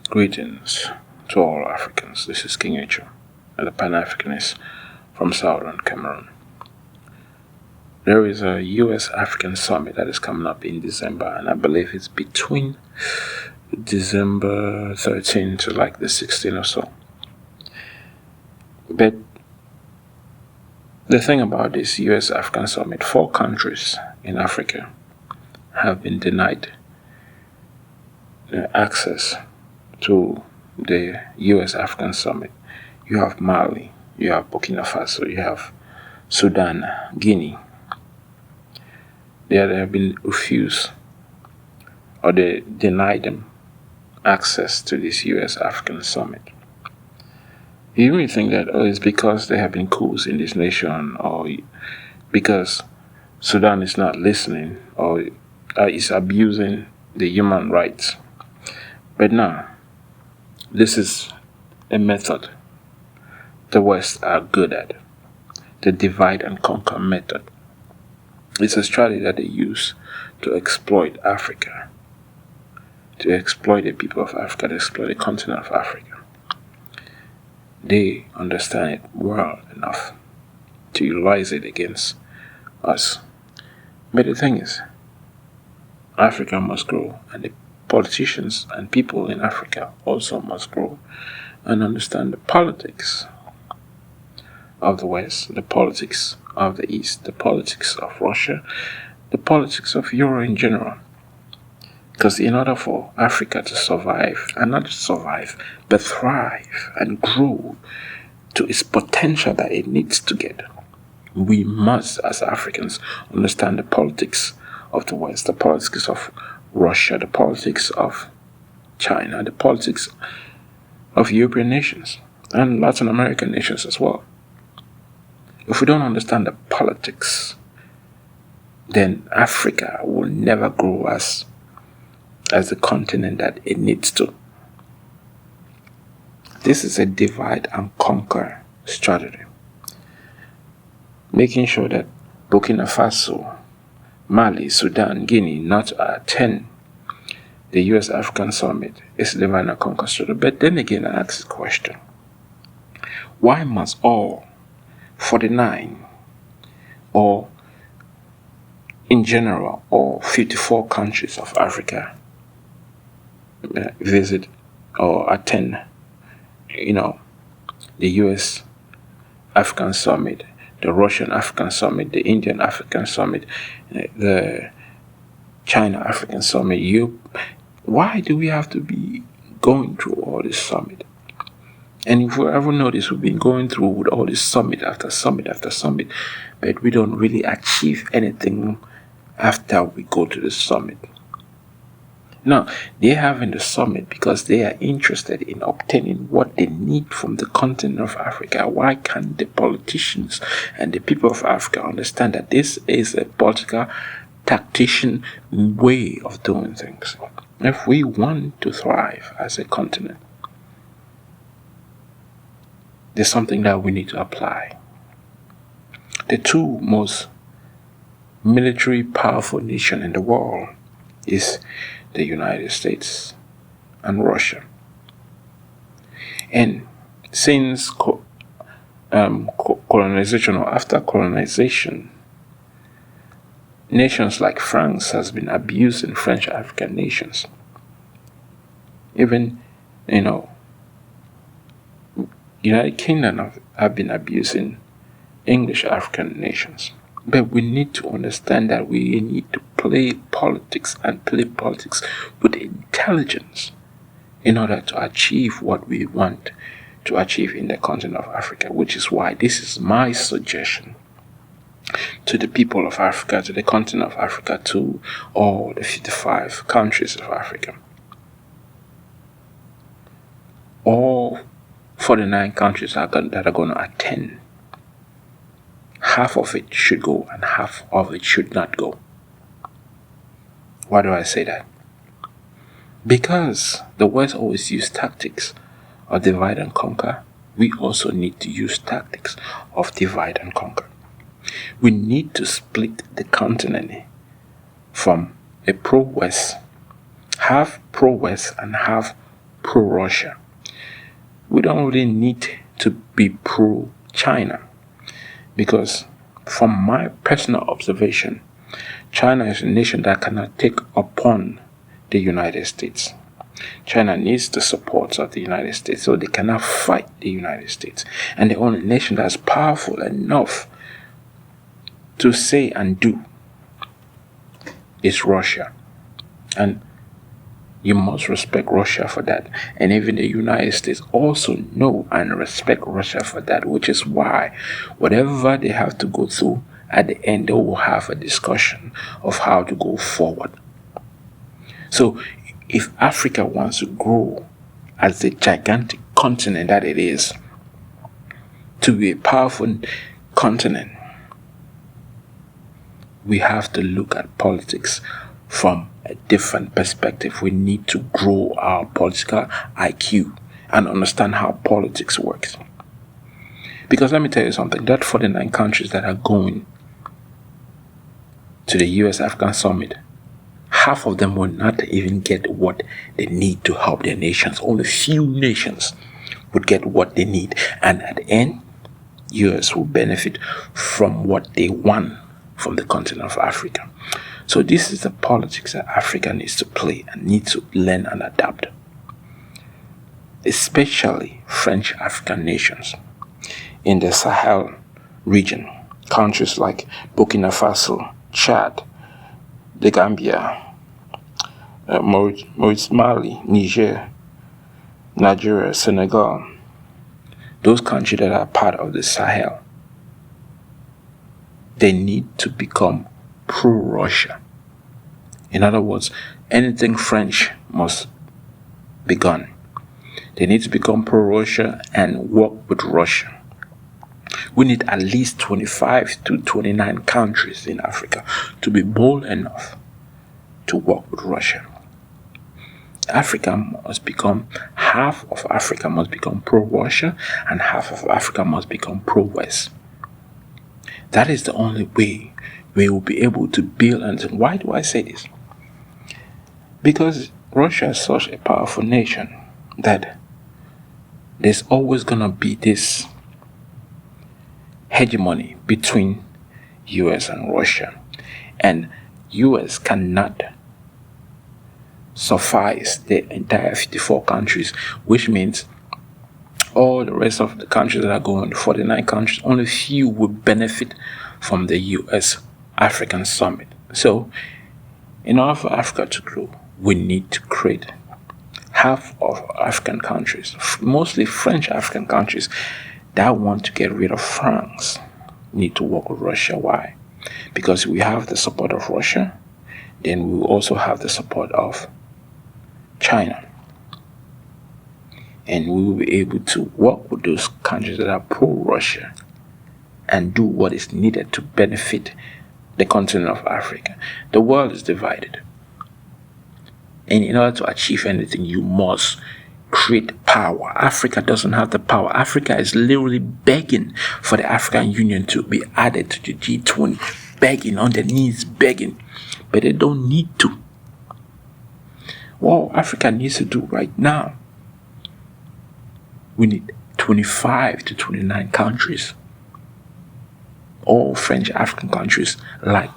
Greetings to all Africans. This is King Etchu, and the Pan-Africanist from Southern Cameroon. There is a U.S. African summit that is coming up in December, and I believe it's between December 13 to like the 16th or so. But the thing about this U.S. African summit, 4 countries in Africa have been denied access to the U.S. African Summit. You have Mali, you have Burkina Faso, you have Sudan, Guinea. They have been refused, or they denied them access to this U.S. African Summit. You really think that it's because there have been coups in this nation, or because Sudan is not listening, or is abusing the human rights. But no, this is a method the West are good at, the divide and conquer method. It's a strategy that they use to exploit Africa, to exploit the people of Africa, to exploit the continent of Africa. They understand it well enough to utilize it against us. But the thing is, Africa must grow, and the politicians and people in Africa also must grow and understand the politics of the West, the politics of the East, the politics of Russia, the politics of Europe in general. Because in order for Africa to survive, and not just survive, but thrive and grow to its potential that it needs to get, we must, as Africans, understand the politics of the West, the politics of Russia, the politics of China, the politics of European nations and Latin American nations as well. If we don't understand the politics, then Africa will never grow as the continent that it needs to. This is a divide and conquer strategy, making sure that Burkina Faso, Mali, Sudan, Guinea not attend the U.S. African Summit is divide and conquer strategy. But then again, I ask the question, why must all 49 or in general all 54 countries of Africa visit or attend the U.S. African Summit, the Russian African Summit, the Indian African Summit, the China African Summit? Why do we have to be going through all this summit? And if we ever notice, we've been going through with all this summit after summit after summit, but we don't really achieve anything after we go to the summit. Now, they're having the summit because they are interested in obtaining what they need from the continent of Africa. Why can't the politicians and the people of Africa understand that this is a political tactician way of doing things? If we want to thrive as a continent, there's something that we need to apply. The 2 most military powerful nations in the world is the United States and Russia. And since colonization or after colonization, nations like France has been abusing French African nations. Even, United Kingdom have been abusing English African nations. But we need to understand that we need to play politics and play politics with intelligence in order to achieve what we want to achieve in the continent of Africa, which is why this is my suggestion to the people of Africa, to the continent of Africa, to all the 55 countries of Africa. All 49 countries that are going to attend, half of it should go and half of it should not go. Why do I say that? Because the West always use tactics of divide and conquer. We also need to use tactics of divide and conquer. We need to split the continent from a pro-West, half pro-West and half pro-Russia. We don't really need to be pro-China, because from my personal observation, China is a nation that cannot take upon the United States. China needs the support of the United States, so they cannot fight the United States. And the only nation that's powerful enough to say and do is Russia. And you must respect Russia for that. And even the United States also know and respect Russia for that, which is why whatever they have to go through, at the end they will have a discussion of how to go forward. So if Africa wants to grow as the gigantic continent that it is, to be a powerful continent, we have to look at politics from a different perspective. We need to grow our political IQ and understand how politics works. Because let me tell you something, that 49 countries that are going to the US African Summit, half of them will not even get what they need to help their nations. Only few nations would get what they need. And at the end, US will benefit from what they won from the continent of Africa. So this is the politics that Africa needs to play and needs to learn and adapt. Especially French African nations in the Sahel region, countries like Burkina Faso, Chad, the Gambia, Maurice, Mali, Niger, Nigeria, Senegal, those countries that are part of the Sahel, they need to become pro-Russia. In other words, anything French must be gone. They need to become pro-Russia and work with Russia. We need at least 25 to 29 countries in Africa to be bold enough to work with Russia. Africa must become, half of Africa must become pro-Russia and half of Africa must become pro-West. That is the only way we will be able to build. And why do I say this? Because Russia is such a powerful nation that there's always going to be this hegemony between US and Russia. And US cannot suffice the entire 54 countries, which means all the rest of the countries that are going, 49 countries, only few will benefit from the US African Summit. So, in order for Africa to grow, we need to create half of African countries, mostly French African countries, that want to get rid of France, need to work with Russia. Why? Because we have the support of Russia, then we will also have the support of China. And we will be able to work with those countries that are pro-Russia and do what is needed to benefit the continent of Africa. The world is divided. And in order to achieve anything, you must create power. Africa doesn't have the power. Africa is literally begging for the African Union to be added to the G20, begging on their knees, begging. But they don't need to. What Africa needs to do right now, we need 25 to 29 countries, all French African countries, like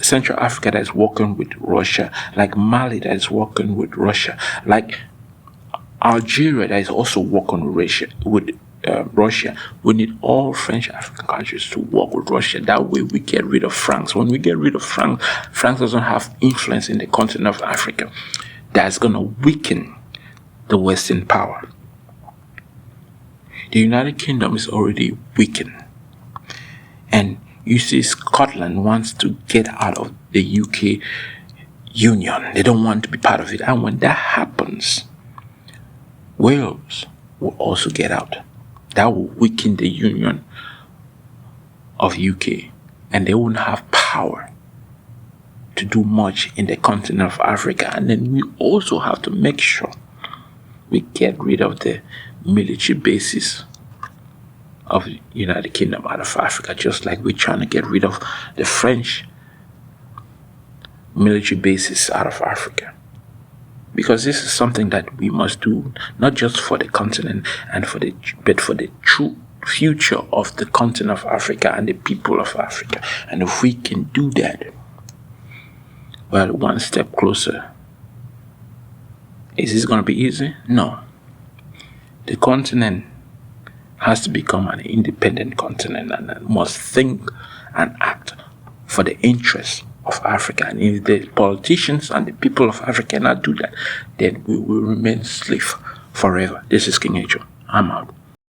Central Africa that is working with Russia, like Mali that is working with Russia, like Algeria that is also working with Russia. We need all French African countries to work with Russia. That way we get rid of France. When we get rid of France, France doesn't have influence in the continent of Africa. That's going to weaken the Western power. The United Kingdom is already weakened. And you see, Scotland wants to get out of the UK Union. They don't want to be part of it. And when that happens, Wales will also get out. That will weaken the union of UK. And they won't have power to do much in the continent of Africa. And then we also have to make sure we get rid of the military bases of the United Kingdom out of Africa, just like we're trying to get rid of the French military bases out of Africa. Because this is something that we must do, not just for the continent but for the true future of the continent of Africa and the people of Africa. And if we can do that, well, one step closer. Is this going to be easy? No. The continent has to become an independent continent and must think and act for the interests of Africa. And if the politicians and the people of Africa cannot do that, then we will remain slaves forever. This is King Etchu. I'm out.